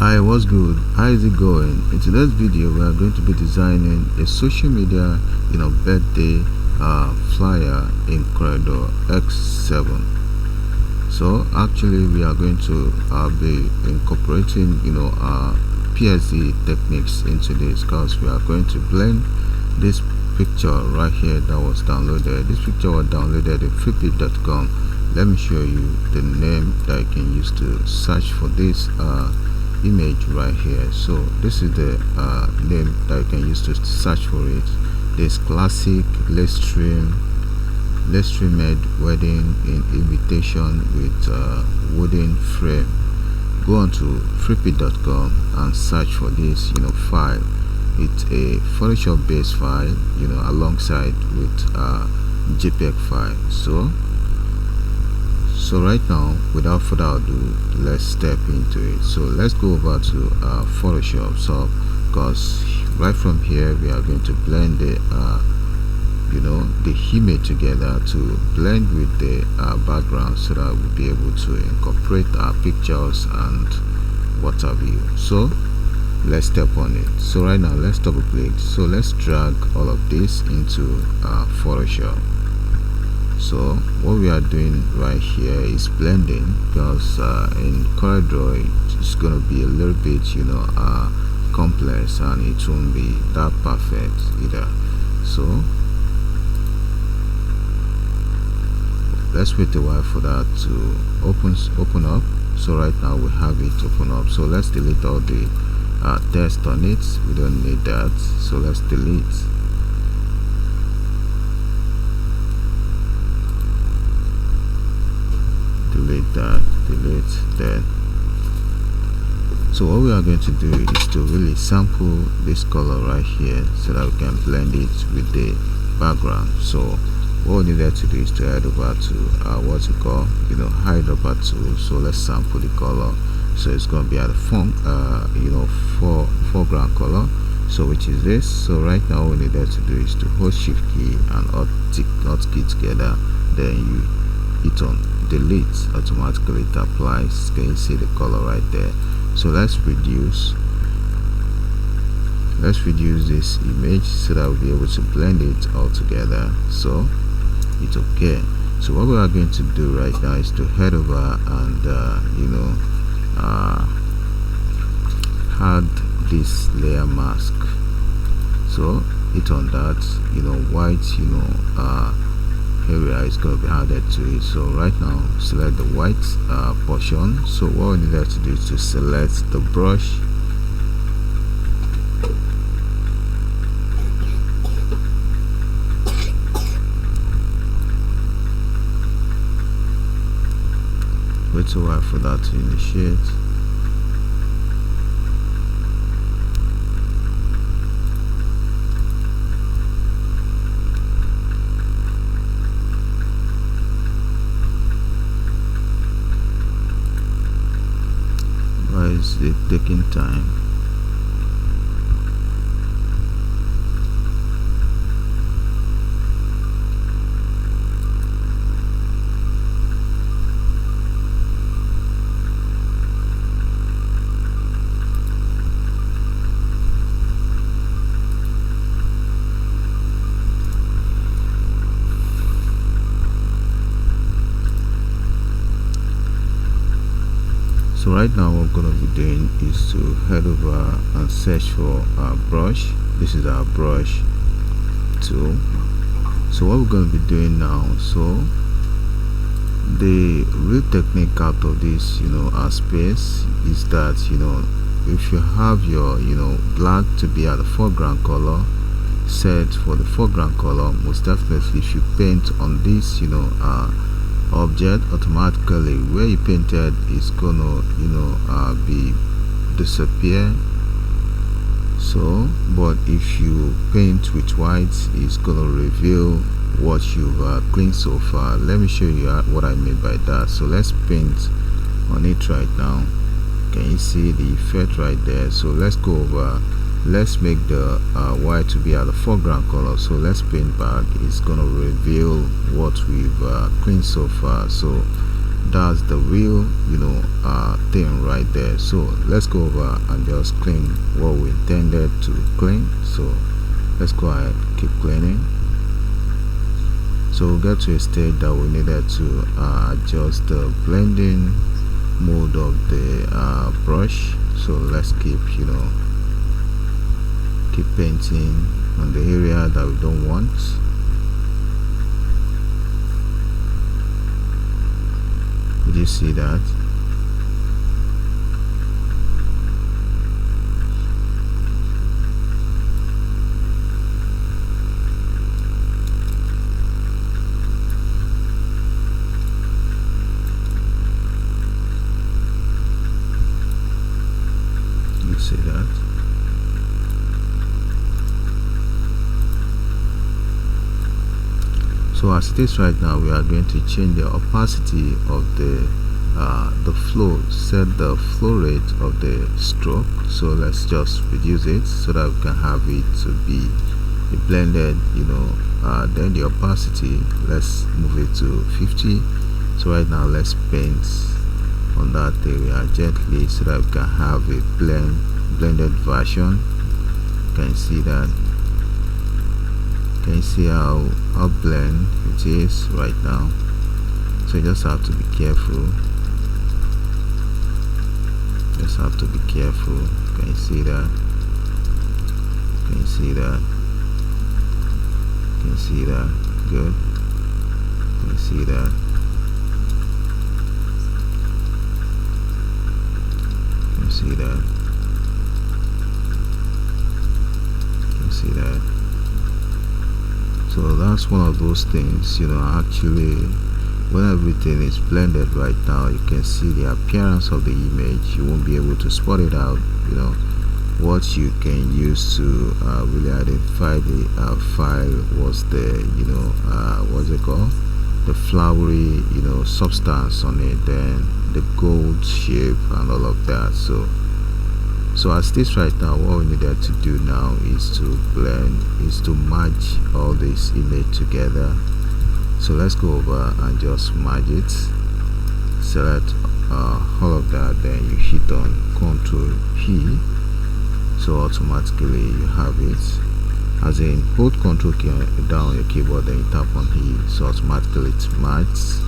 Hi, what's good? How is it going? In today's video, we are going to be designing a social media, birthday flyer in CorelDraw X7. So actually, we are going to be incorporating, PSD techniques into this, because we are going to blend this picture right here that was downloaded. This picture was downloaded at flippit.com. Let me show you the name that you can use to search for this image right here. So this is the name that you can use to search for it. This classic live streamed wedding invitation with wooden frame. Go on to flippit.com and search for this file. It's a Photoshop based file, alongside with JPEG file. So right now, without further ado, let's step into it. So let's go over to Photoshop. So because right from here we are going to blend the the image together to blend with the background, so that we'll be able to incorporate our pictures and what have you. So let's step on it. So right now, let's double click. So let's drag all of this into Photoshop. So what we are doing right here is blending, because in CorelDraw it's going to be a little bit complex, and it won't be that perfect either. So let's wait a while for that to open up. So right now we have it open up. So let's delete all the text on it. We don't need that, so let's delete. Delete that. So what we are going to do is to really sample this color right here, so that we can blend it with the background. So what we needed to do is to head over to what's it called, highlighter tool. So let's sample the color. So it's going to be at the foreground color, so which is this. So right now, what we needed to do is to hold shift key and alt key together, then you hit on delete. Automatically it applies. Can you see the color right there? So let's reduce this image, so that we'll be able to blend it all together. So it's okay. So what we are going to do right now is to head over and add this layer mask. So hit on that, white area is going to be added to it. So right now, select the white portion. So what we need to do is to select the brush, wait a while for that to initiate. Why is it taking time? So right now, what we're going to be doing is to head over and search for our brush. This is our brush tool. So what we're going to be doing now, so the real technique out of this our space is that if you have your black to be at the foreground color, set for the foreground color. Most definitely, if you paint on this object, automatically where you painted is gonna be disappear. So but if you paint with white, it's gonna reveal what you've cleaned so far. Let me show you what I mean by that. So let's paint on it right now. Can you see the effect right there? So let's go over, let's make the white to be at the foreground color. So let's paint back. It's gonna reveal what we've cleaned so far. So that's the real thing right there. So let's go over and just clean what we intended to clean. So let's go ahead, keep cleaning. So we'll get to a state that we needed to adjust the blending mode of the brush. So let's keep painting on the area that we don't want. Did you see that? You see that? So as it is right now, we are going to change the opacity of the flow, set the flow rate of the stroke. So let's just reduce it so that we can have it to be a blended, then the opacity, let's move it to 50. So right now let's paint on that area gently so that we can have a blended version. You can see that. Can you see how blend it is right now? So you just have to be careful. Just have to be careful. Can you see that? Can you see that? Can you see that? Good. Can you see that? Can you see that? Can you see that? So that's one of those things, actually when everything is blended right now, you can see the appearance of the image. You won't be able to spot it out. What you can use to really identify the file was the what's it called, the flowery substance on it, then the gold shape and all of that. So as this right now, what we needed to do now is to blend, is to merge all this image together. So let's go over and just merge it. Select all of that, then you hit on Ctrl P. So automatically you have it. As in, hold Ctrl key down on your keyboard, then you tap on E. So automatically it merges.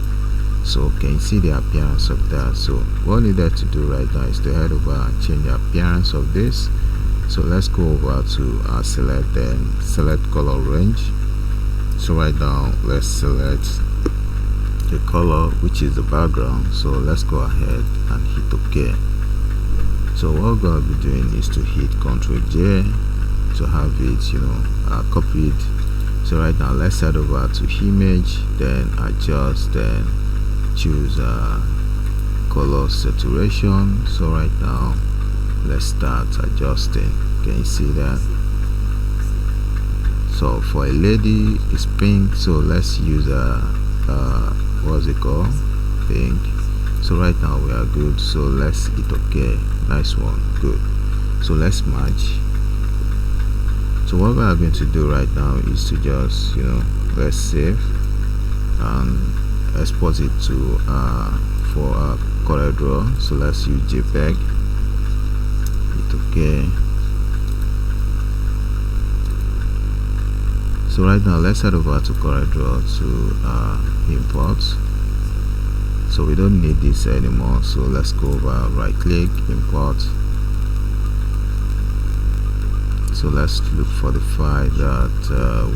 So can you see the appearance of that? So what we needed to do right now is to head over and change the appearance of this. So let's go over to select, then select color range. So right now let's select the color, which is the background. So let's go ahead and hit OK. So what we're going to be doing is to hit Ctrl J to have it copied. So right now let's head over to image, then adjust, then choose color saturation. So right now let's start adjusting. Can you see that? So for a lady it's pink, so let's use what's it called, pink. So right now we are good, so let's hit OK. Nice one, good. So let's merge. So what we are going to do right now is to just let's save and export it to for CorelDraw. So let's use JPEG. Hit OK. So right now let's head over to CorelDraw to import. So we don't need this anymore, so let's go over, right click, import. So let's look for the file that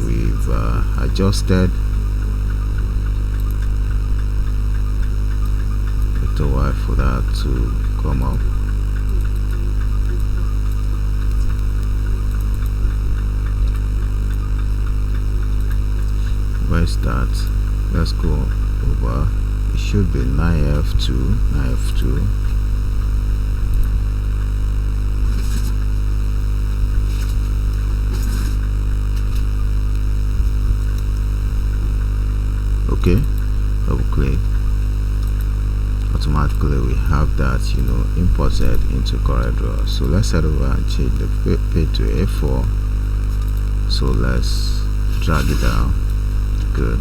we've adjusted. Take a while for that to come up. Where's that? Let's go over. It should be 9F2. 9F2. Okay, double click. Automatically we have that imported into CorelDraw. So let's head over and change the page to A4. So let's drag it down. Good.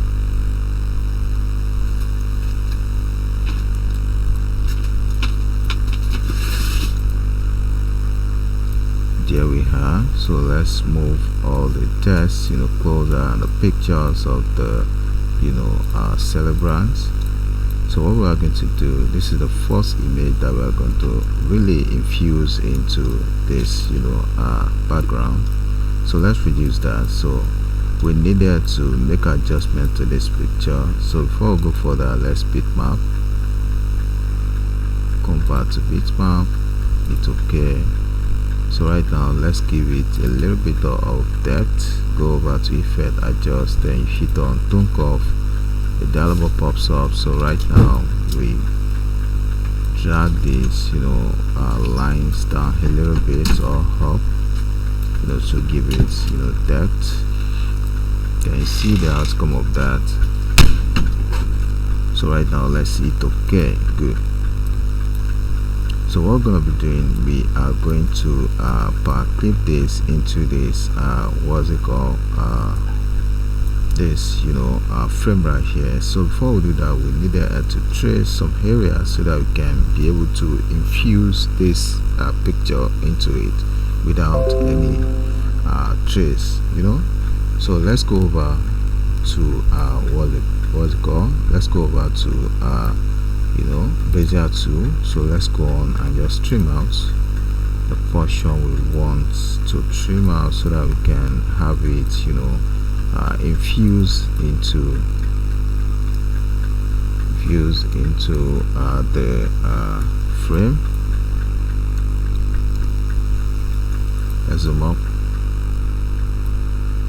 So let's move all the text closer, and the pictures of the celebrants. So what we are going to do, this is the first image that we are going to really infuse into this background. So let's reduce that. So we needed to make adjustment to this picture. So before we go further, let's bitmap, convert to bitmap, hit OK. So right now let's give it a little bit of depth. Go over to effect, adjust, then you hit on tone curve. The dialog box pops up. So right now we drag these lines down a little bit or up to give it depth. Can you see the outcome of that? So right now let's hit OK. Good. So what we're going to be doing, we are going to Powerclip this into this this frame right here. So before we do that, we needed to trace some areas so that we can be able to infuse this picture into it without any trace. So let's go over to what's it called, let's go over to Bezier tool. So let's go on and just trim out the portion we want to trim out so that we can have it infuse into the frame. Let's zoom up.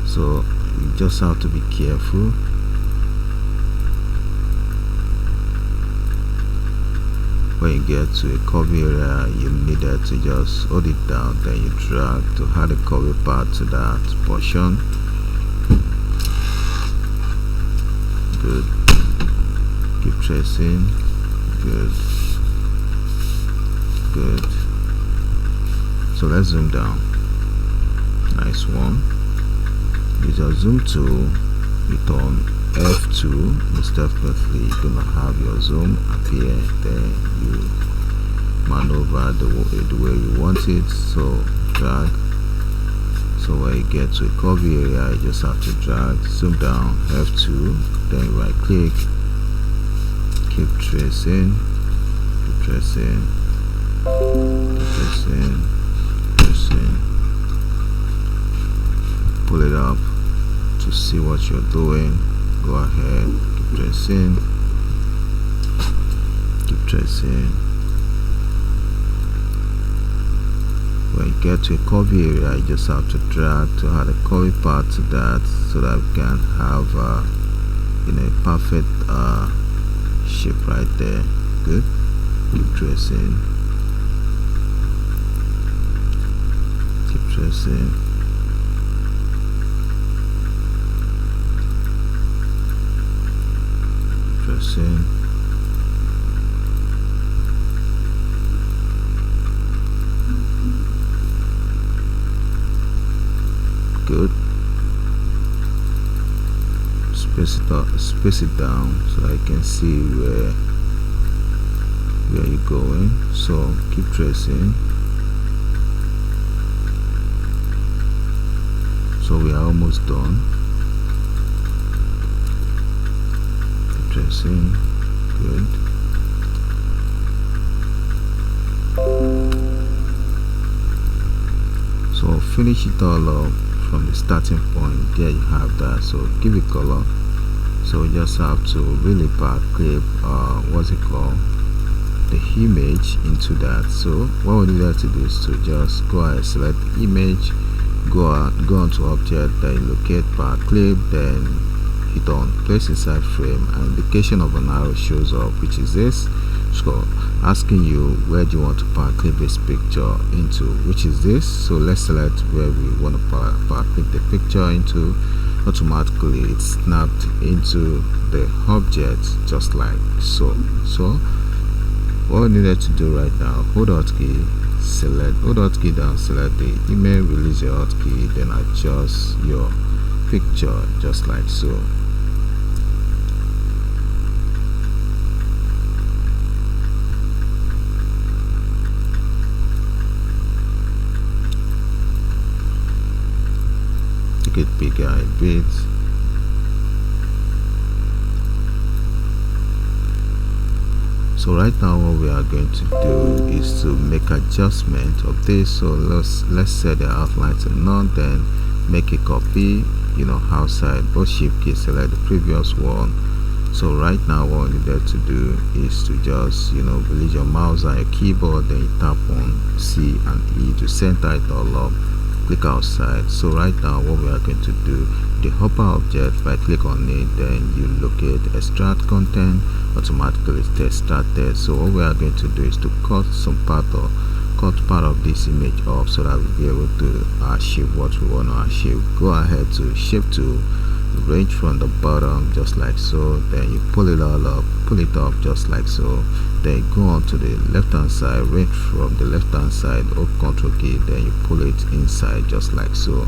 So you just have to be careful. When you get to a curvy area, you needed to just hold it down, then you drag to add the curvy part to that portion. Good. Keep tracing. Good. Good. So let's zoom down. Nice one. Use your zoom tool. Hit on F2. Most definitely you're gonna have your zoom appear. Then you maneuver the way you want it. So drag. So when you get to a curvy area, you just have to drag, zoom down, F2, then right click, keep tracing, keep tracing, keep tracing, tracing, pull it up to see what you're doing. Go ahead, keep tracing, keep tracing. When you get to a curvy area, you just have to drag to add a curvy part to that so that we can have a perfect shape right there. Good. Keep tracing, keep tracing, tracing. Good. Space it down so I can see where you're going. So keep tracing. So we are almost done. Keep tracing. Good. So finish it all up from the starting point. There you have that. So give it color. So we just have to really Powerclip the image into that. So what we need to do is to just go ahead, select the image, go onto object, then locate Powerclip, then hit on place inside frame, and indication of an arrow shows up, which is this. So asking you where do you want to Powerclip this picture into, which is this. So let's select where we want to Powerclip the picture into. Automatically it's snapped into the object just like so. So what we needed to do right now, hold hotkey, select, hold hotkey down, select the image, release your hotkey, then adjust your picture just like so. it bigger a bit. So right now what we are going to do is to make adjustment of this. So let's set the outline to none, then make a copy, outside, both shift key, select the previous one. So right now what we need to do is to just release your mouse on your keyboard, then you tap on C and E to center it all up, click outside. So right now what we are going to do, the hopper object, if I click on it, then you locate extract content, automatically it's extracted. So what we are going to do is to cut part of this image off so that we'll be able to achieve what we want to achieve. Go ahead to shift to range from the bottom just like so, then you pull it all up, pull it up just like so, then you go on to the left hand side, range from the left hand side, hold Ctrl key, then you pull it inside just like so.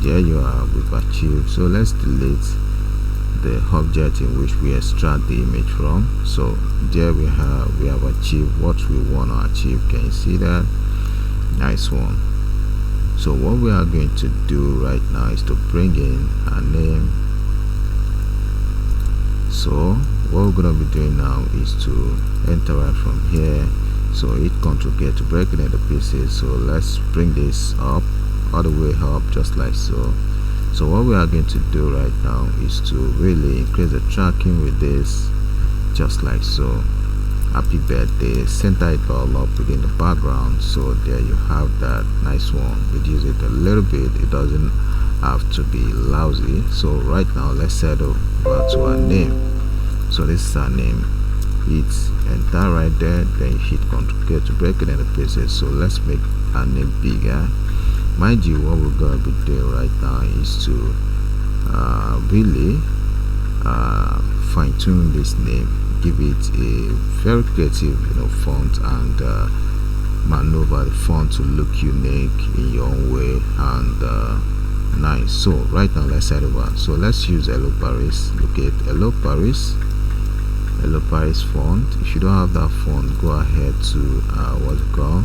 There you are, we've achieved. So let's delete the object in which we extract the image from. So there we have achieved what we want to achieve. Can you see that? Nice one. So what we are going to do right now is to bring in a name. So what we're going to be doing now is to enter right from here. So hit Ctrl K to break it into pieces. So let's bring this up, all the way up just like so. So what we are going to do right now is to really increase the tracking with this just like so. Happy birthday, center it all up within the background. So there you have that. Nice one. Reduce it a little bit, it doesn't have to be lousy. So right now let's head over to our name. So this is our name. Hit enter right there, then you hit Ctrl K to break it into pieces. So let's make our name bigger. Mind you, what we're gonna be doing right now is to really fine-tune this name, give it a very creative font, and maneuver the font to look unique in your own way and nice. So right now let's head over. So let's use Hello Paris. Locate Hello Paris font. If you don't have that font, go ahead to what's it called,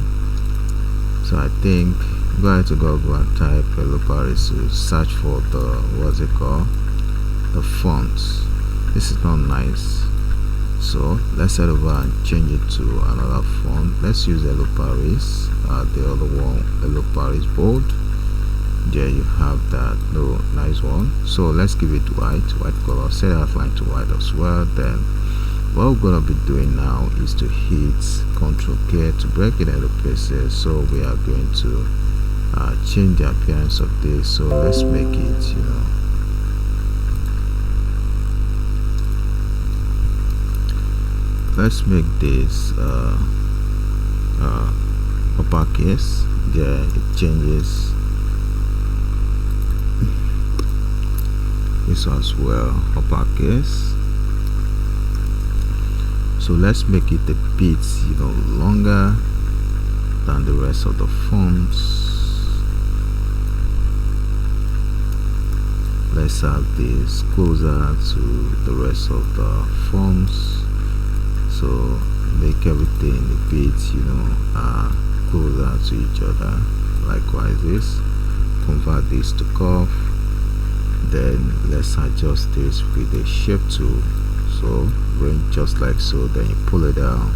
so I think go ahead to Google and type Hello Paris to search for the what's it called, the font. This is not nice, so let's head over and change it to another font. Let's use Hello Paris, the other one, Hello Paris bold. There you have that. No, nice one. So let's give it white color, set the outline to white as well. Then what we're gonna be doing now is to hit Ctrl K to break it into pieces. So we are going to change the appearance of this. So let's make it let's make this uppercase. There it changes this as well, uppercase. So let's make it a bit longer than the rest of the fonts. Let's have this closer to the rest of the fonts, so make everything a bit closer to each other. Likewise this, convert this to curve, then let's adjust this with the shape tool. So range just like so, then you pull it down,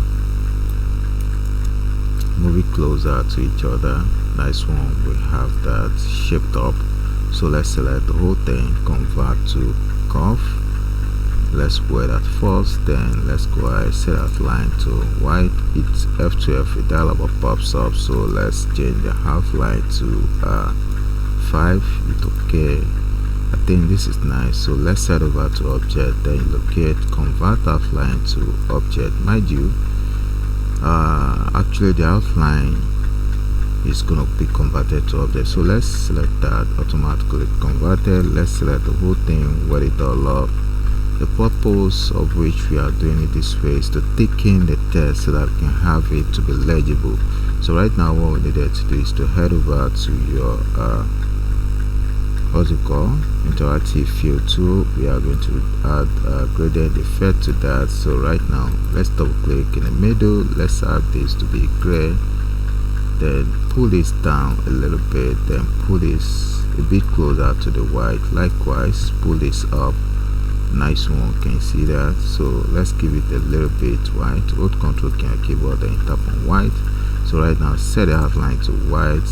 move it closer to each other. Nice one. We have that shaped up. So let's select the whole thing, convert to curve. Let's wear that first, then let's go ahead, set outline to white. It's F12, a dialog pops up. So let's change the outline to 5. It's okay. I think this is nice. So let's head over to object, then locate convert outline to object. Mind you, actually the outline is gonna be converted to object. So let's select that, automatically converted. Let's select the whole thing, wet it all up. The purpose of which we are doing it this way is to thicken the text so that we can have it to be legible. So right now what we needed to do is to head over to your what's it called, interactive field tool. We are going to add a gradient effect to that. So right now let's double click in the middle, let's add this to be gray. then pull this down a little bit, then pull this a bit closer to the white. Likewise, pull this up. Nice one, can you see that? So let's give it a little bit white. Hold Ctrl key on keyboard, then tap on white. So right now set the outline to white,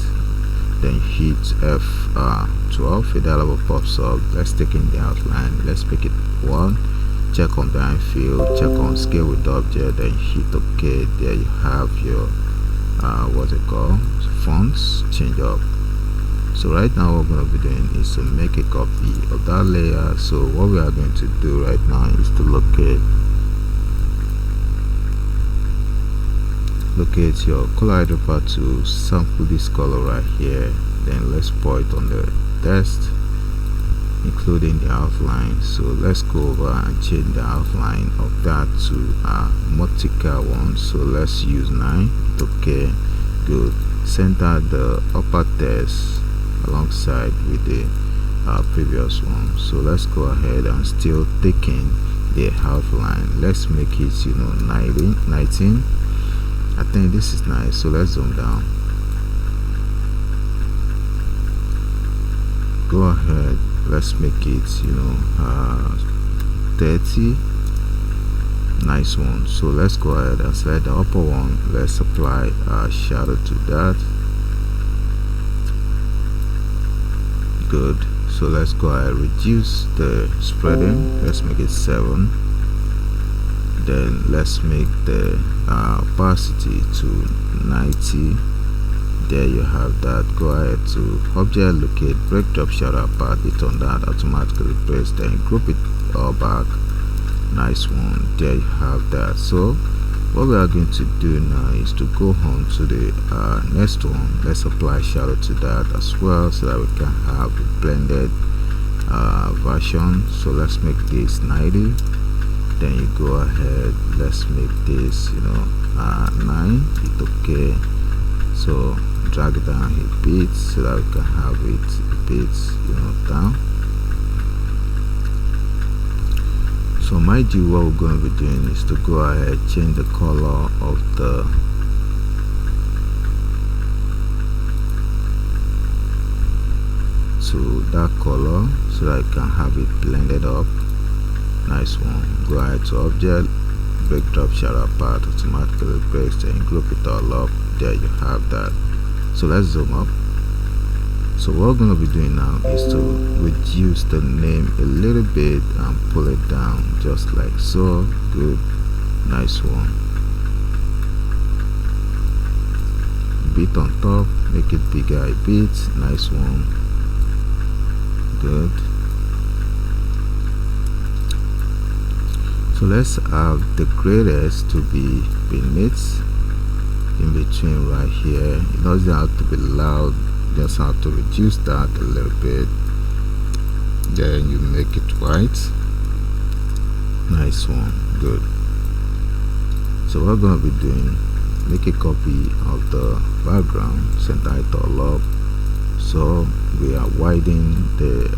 then hit F12. A dialog pops up. Let's take in the outline. Let's pick it 1. Check on the field, check on scale with object, then hit OK. There you have your what's it called, fonts change up. So right now what we're going to be doing is to make a copy of that layer. So what we are going to do right now is to locate your color eyedropper to sample this color right here. Then let's pour it on the text, including the outline. So let's go over and change the outline of that to a multicolor one. So let's use 9. Okay, good. Center the upper text alongside with the previous one. So let's go ahead and still taking the outline. Let's make it 19. I think this is nice, so let's zoom down. Go ahead, let's make it 30. Nice one. So let's go ahead and select the upper one. Let's apply a shadow to that. Good. So let's go ahead, reduce the spreading. Let's make it 7. Then let's make the opacity to 90. There you have that. Go ahead to object, locate, break, drop, shadow apart, hit on that, automatically press, then group it all back. Nice one. There you have that. So what we are going to do now is to go on to the next one. Let's apply shadow to that as well, so that we can have a blended version. So let's make this 90. Then you go ahead, let's make this 9. Hit OK. So drag it down a bit so that we can have it a bit down. So mind you, what we're going to be doing is to go ahead, change the color of to that color so that I can have it blended up. Nice one. Go ahead to object, break, drop, shadow apart, automatically breaks, and group it all up. There you have that. So let's zoom up. So what we're going to be doing now is to reduce the name a little bit and pull it down just like so. Good. Nice one. Bit on top, make it bigger a bit. Nice one. Good. So let's have the greatest to be beneath, in between right here. It doesn't have to be loud, just have to reduce that a little bit. Then you make it white. Nice one. Good. So what we're going to be doing, make a copy of the background, center it all up. So we are widening the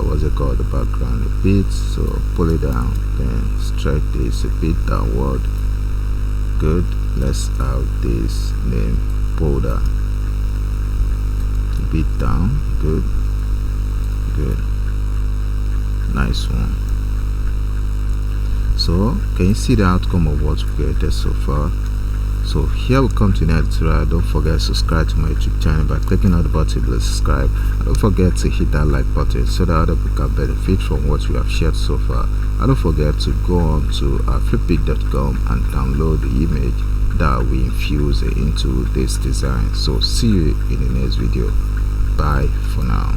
what's it called, the background a bit. So pull it down, then stretch this a bit downward. Good. Let's have this name folder a bit down. Good. Good. Nice one. So can you see the outcome of what we created so far? So here we come to the end tutorial. Don't forget to subscribe to my YouTube channel by clicking on the button below subscribe, and don't forget to hit that like button so that other people can benefit from what we have shared so far. And don't forget to go on to flippic.com and download the image that we infuse into this design. So see you in the next video. Bye for now.